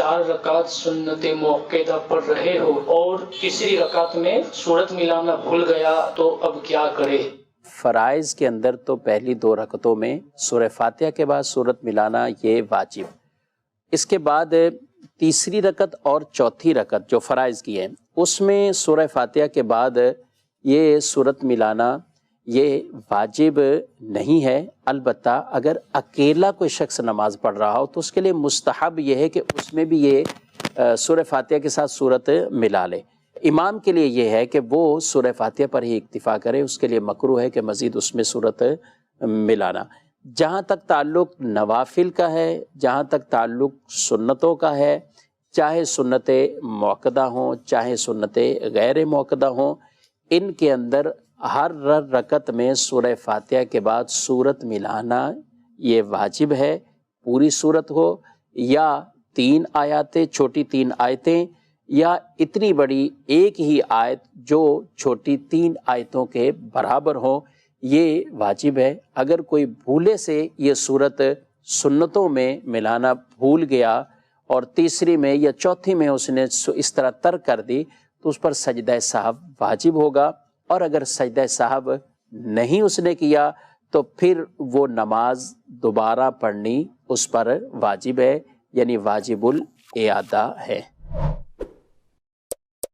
4 रकात सुन्नत मुअक्कदा पढ़ रहे हो और तीसरी रकात में सूरत मिलाना भूल गया तो अब क्या करे? फ़राइज़ के अंदर तो पहली 2 रकतों में सूरह फातिहा के बाद सूरत मिलाना ये वाजिब। इसके बाद तीसरी रकत और चौथी रकत जो फ़राइज़ की है उसमें सूरह फातिहा के बाद ये सूरत मिलाना ये वाजिब नहीं है। अलबत्ता अगर अकेला कोई शख्स नमाज़ पढ़ रहा हो तो उसके लिए मुस्तहब ये है कि उसमें भी ये सूरह फातिहा के साथ सूरत मिला ले। इमाम के लिए ये है कि वो सूरह फातिहा पर ही इक्तिफ़ा करे, उसके लिए मकरूह है कि मज़ीद उसमें सूरत मिलाना। जहाँ तक ताल्लुक़ नवाफिल का है, जहाँ तक ताल्लुक़ सुन्नतों का है, चाहे सुन्नत मुअक्कदा हों चाहे सुन्नत गैर मुअक्कदा हों, इनके अंदर हर रकत में सूरह फातिहा के बाद सूरत मिलाना ये वाजिब है। पूरी सूरत हो या 3 आयतें, छोटी 3 आयतें, या इतनी बड़ी एक ही आयत जो छोटी 3 आयतों के बराबर हो, ये वाजिब है। अगर कोई भूले से ये सूरत सुन्नतों में मिलाना भूल गया और तीसरी में या चौथी में उसने इस तरह तर्क कर दी तो उस पर सजदा साहब वाजिब होगा। और अगर सजदा साहब नहीं उसने किया तो फिर वो नमाज दोबारा पढ़नी उस पर वाजिब है, यानी वाजिबुल इआदा है।